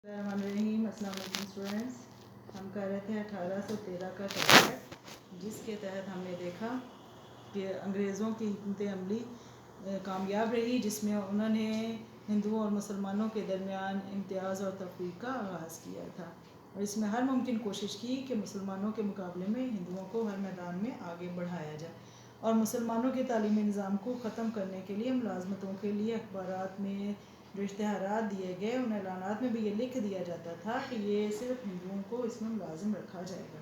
रहीम अस्सलाम वालेकुम स्टूडेंट्स। हम कर रहे थे 1813 का चैप्टर, जिसके तहत हमने देखा कि अंग्रेज़ों की हिकमत अमली कामयाब रही, जिसमें उन्होंने हिंदुओं और मुसलमानों के दरमियान इम्तियाज़ और तफरीक का आगाज़ किया था, और इसमें हर मुमकिन कोशिश की कि मुसलमानों के मुकाबले में हिंदुओं को हर मैदान में आगे बढ़ाया जाए, और मुसलमानों के तालीमी निज़ाम को ख़त्म करने के लिए मुलाजमतों के लिए अखबारात में जो इश्तिहारात दिए गए, उन ऐलानात में भी ये लिख दिया जाता था कि ये सिर्फ हिंदुओं को इसमें मुलाजिम रखा जाएगा।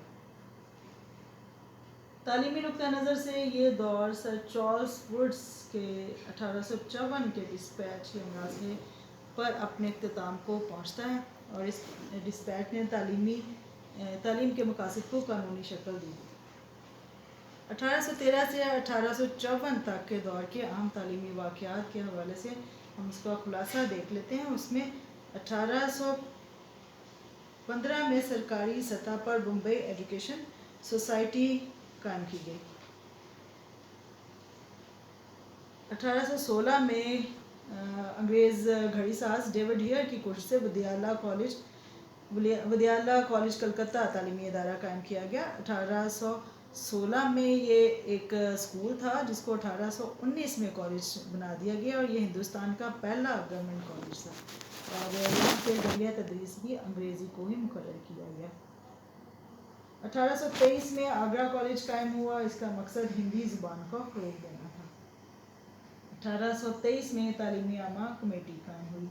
तालीमी नुक्ता नज़र से ये दौर सर चार्ल्स वुड्स के 1854 के डिस्पैच के मुनाज़े पर अपने इख्तिताम को पहुँचता है, और इस डिस्पैच ने तालीम के मकासद को कानूनी शक्ल दी। 1813 से 1854 तक के दौर के अहम तालीमी वाक़यात के हवाले से हम उसका खुलासा देख लेते हैं। उसमें 1815 में सरकारी सतह पर बम्बई एजुकेशन सोसाइटी कायम की गई। 1816 में अंग्रेज़ घड़ीसाज डेविड हियर की कोशिश से विद्यालय कॉलेज कलकत्ता तालीमी इदारा कायम किया गया। 1816 में ये एक स्कूल था, जिसको 1819 में कॉलेज बना दिया गया, और ये हिंदुस्तान का पहला गवर्नमेंट कॉलेज था, और यहाँ पे जरिया तदरीस भी अंग्रेज़ी को ही मुकर्रर किया गया। 1823 में आगरा कॉलेज कायम हुआ। इसका मकसद हिंदी ज़ुबान को फ़रोग़ देना था। 1823 में तालीमी आमा कमेटी कायम हुई।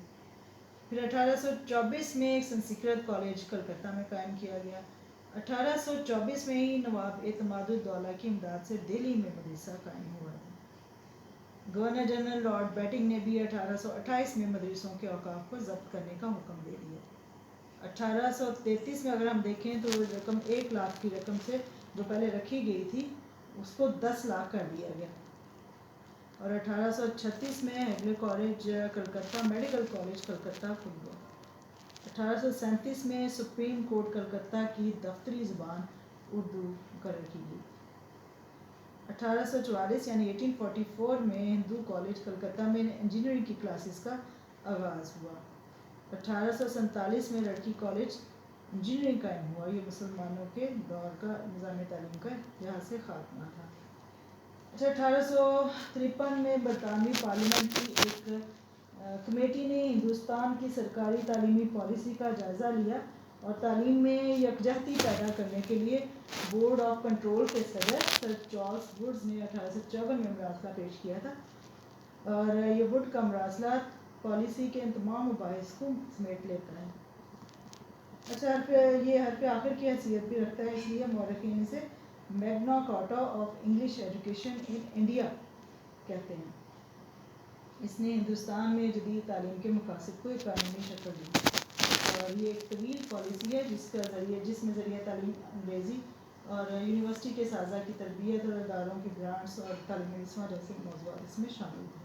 फिर 1824 में एक संस्कृत कॉलेज कलकत्ता में कायम किया गया। 1824 में ही नवाब एतमादुद्दौला की इमदाद से दिल्ली में मदरसा कायम हुआ था। गवर्नर जनरल लॉर्ड बैटिंग ने भी 1828 में मदरसों के औकाफ को ज़ब्त करने का हुक्म दे दिया। 1833 में अगर हम देखें तो रकम 1 लाख की रकम से जो पहले रखी गई थी, उसको 10 लाख कर दिया गया। और 1836 में Hooghly college Calcutta medical college Calcutta खुल गया। 1837 में सुप्रीम कोर्ट कलकत्ता की दफ्तरी ज़ुबान उर्दू मुकर्रर की गई। 1844 यानी 1844 में हिंदू कॉलेज कलकत्ता में इंजीनियरिंग की क्लासेस का आगाज़ हुआ। 1847 में लड़की कॉलेज इंजीनियरिंग कायम हुआ। ये मुसलमानों के दौर का निज़ाम तालीम का यहाँ से खात्मा था। 1853 में बरतानवी पार्लियामेंट की एक कमेटी ने हिंदुस्तान की सरकारी तालीमी पॉलिसी का जायज़ा लिया, और तालीम में यकजहती पैदा करने के लिए बोर्ड ऑफ कंट्रोल के सदर सर चार्ल्स वुड्स ने 1854 में मरासला पेश किया था, और ये वुड का मरासला पॉलिसी के तमाम मबाहिस को समेट लेता है। अच्छा, ये हरफ आखिर की हैसियत भी रखता है, इसलिए मौरखीन इसे Magna carta of English education in India कहते हैं। इसने हिंदुस्तान में जदीद तालीम के मकासद को एक कानूनी शक्ल दी, और ये एक तवील पॉलिसी है जिसमें ज़रिया तालीम अंग्रेज़ी और यूनिवर्सिटी के साजा की तरबियत और इदारों की ग्रांट्स और तालीमी रस्मां जैसे मौज़ूआत इसमें शामिल थे।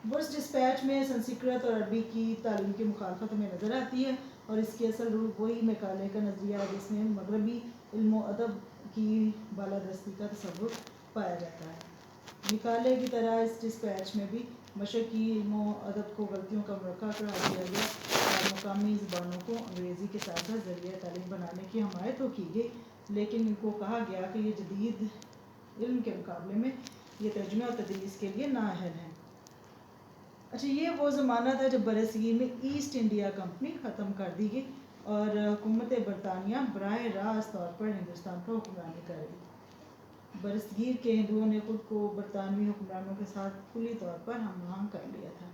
बुश डिस्पैच में संस्कृत और अरबी की तालीम की मुखालफत हमें नज़र आती है, और इसकी असल रूप वही मैकाले का नज़रिया है, जिसमें मगरबी इल्म व अदब की बालादस्ती का तसव्वुर पाया जाता है। मैकाले की तरह इस डिस्पैच में भी मशरक़ी इल्म व अदब को गलतियों का मरक़ा करार दिया गया, और मकामी ज़बानों को अंग्रेज़ी के साथ साथ ज़रिया तालीम बनाने की हमायत तो की गई, लेकिन इनको कहा गया कि ये जदीद इल्म के मुकाबले में ये तर्जुमे और तदरीस के लिए नाअहल हैं। अच्छा, ये वो ज़माना था जब बरसगीर में ईस्ट इंडिया कंपनी ख़त्म कर दी गई, और हुकूमत बरतानिया बराह रास्त तौर पर हिंदुस्तान पर हुक्मरानी कर रही। बरसगीर के हिंदुओं ने खुद को बरतानवी हुक्मरानों के साथ खुली तौर पर हम कर लिया था।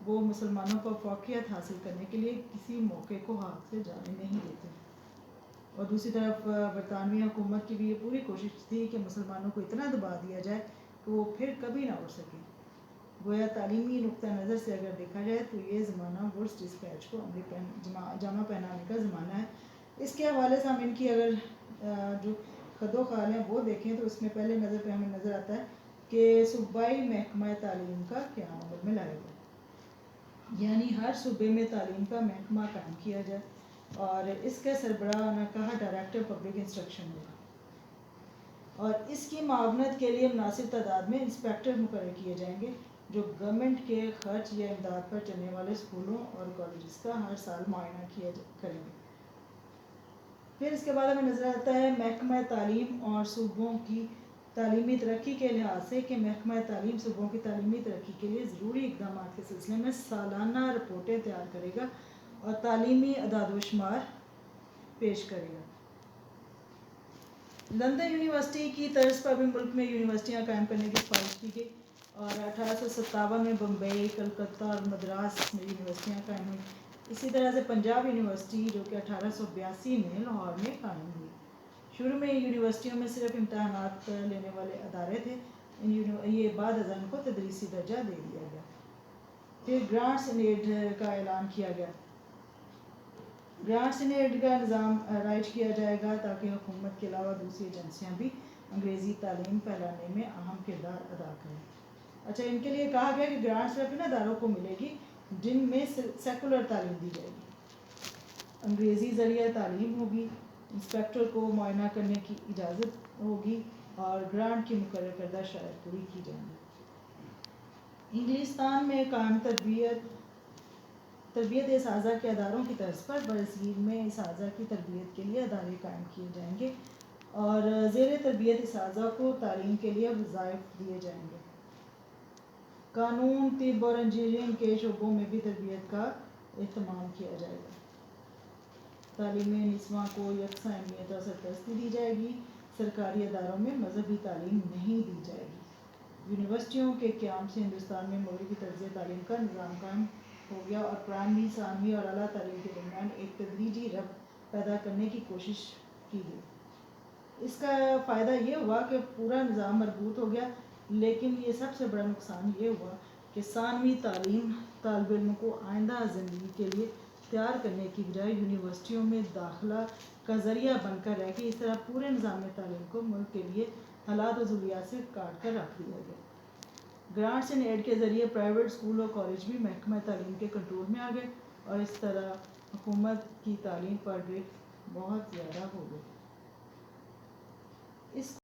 वो मुसलमानों को फौकियत हासिल करने के लिए किसी मौके को हाथ से जाने नहीं देते, और दूसरी तरफ बरतानवी हुकूमत की भी ये पूरी कोशिश थी कि मुसलमानों को इतना दबा दिया जाए कि वो फिर कभी ना उठ सकें। गोया तालीमी नुक्ता नज़र से अगर देखा जाए तो ये ज़माना वुड्स डिस्पैच को जामा पहनाने का ज़माना है। इसके हवाले से हम इनकी अगर जो खदो ख़ाल हैं वो देखें, तो इसमें पहले नज़र पे हमें नज़र आता है कि सूबाई महकमा तालीम का क़याम अमल में लाया गया, यानी हर सूबे में तालीम का महकमा कायम किया जाए, और इसका सरबराह ने कहा डायरेक्टर पब्लिक इंस्ट्रक्शन होगा, और इसकी मावनत के लिए मुनासिब तादाद में इंस्पेक्टर मुकर्रर किए जाएंगे, جو گورنمنٹ کے خرچ یا امداد پر چلنے والے اسکولوں اور کالجز کا ہر سال معائنہ کیا کریں گے۔ پھر اس کے بعد ہمیں نظر آتا ہے محکمہ تعلیم اور صوبوں کی تعلیمی ترقی کے لحاظ سے کہ محکمہ تعلیم صوبوں کی تعلیمی ترقی کے لیے ضروری اقدامات کے سلسلے میں سالانہ رپورٹیں تیار کرے گا اور تعلیمی اعداد و شمار پیش کرے گا۔ لندن یونیورسٹی کی طرز پر بھی ملک میں یونیورسٹیاں قائم کرنے کی سفارش کی گئی اور 1857 میں بمبئی، کلکتہ اور مدراس میں یونیورسٹیاں قائم ہوئیں۔ اسی طرح سے پنجاب یونیورسٹی جو کہ 1882 میں لاہور میں قائم ہوئی۔ شروع میں یونیورسٹیوں میں صرف امتحانات لینے والے ادارے تھے، یہ بعد ازاں ان کو تدریسی درجہ دے دیا گیا۔ پھر گرانٹس اینڈ ایڈ کا اعلان کیا گیا۔ گرانٹس اینڈ ایڈ کا نظام رائج کیا جائے گا تاکہ حکومت کے علاوہ دوسری ایجنسیاں بھی انگریزی تعلیم پھیلانے میں اہم کردار ادا کریں۔ اچھا، ان کے لیے کہا گیا کہ گرانٹ صرف ان اداروں کو ملے گی جن میں سیکولر تعلیم دی جائے گی، انگریزی ذریعہ تعلیم ہوگی، انسپیکٹر کو معائنہ کرنے کی اجازت ہوگی اور گرانٹ کی مقرر کردہ شرائط پوری کی جائیں گی۔ انگلستان میں قائم تربیت اساتذہ کے اداروں کی طرز پر برصغیر میں اساتذہ کی تربیت کے لیے ادارے قائم کیے جائیں گے اور زیر تربیت اساتذہ کو تعلیم کے لیے وظائف دیے جائیں گے۔ قانون، طب اور انجینئرنگ کے شعبوں میں بھی تربیت کا اہتمام کیا جائے گا۔ تعلیم نسواں کو یکساں اہمیت اور سرپرستی دی جائے گی۔ سرکاری اداروں میں مذہبی تعلیم نہیں دی جائے گی۔ یونیورسٹیوں کے قیام سے ہندوستان میں مغربی طرز تعلیم کا نظام قائم ہو گیا اور پرائمری، ثانوی اور اعلیٰ تعلیم کے درمیان ایک تدریجی ربط پیدا کرنے کی کوشش کی گئی۔ اس کا فائدہ یہ ہوا کہ پورا نظام مربوط ہو گیا، لیکن یہ سب سے بڑا نقصان یہ ہوا کہ ثانوی تعلیم طالب علم کو آئندہ زندگی کے لیے تیار کرنے کی بجائے یونیورسٹیوں میں داخلہ کا ذریعہ بن کر رہ گئی۔ اس طرح پورے نظام تعلیم کو ملک کے لیے حالات و ضروریات سے کاٹ کر رکھ دیا گیا۔ گرانٹس اینڈ ایڈ کے ذریعے پرائیویٹ اسکول اور کالج بھی محکمہ تعلیم کے کنٹرول میں آ گئے اور اس طرح حکومت کی تعلیم پر گرفت بہت زیادہ ہو گئی۔ اس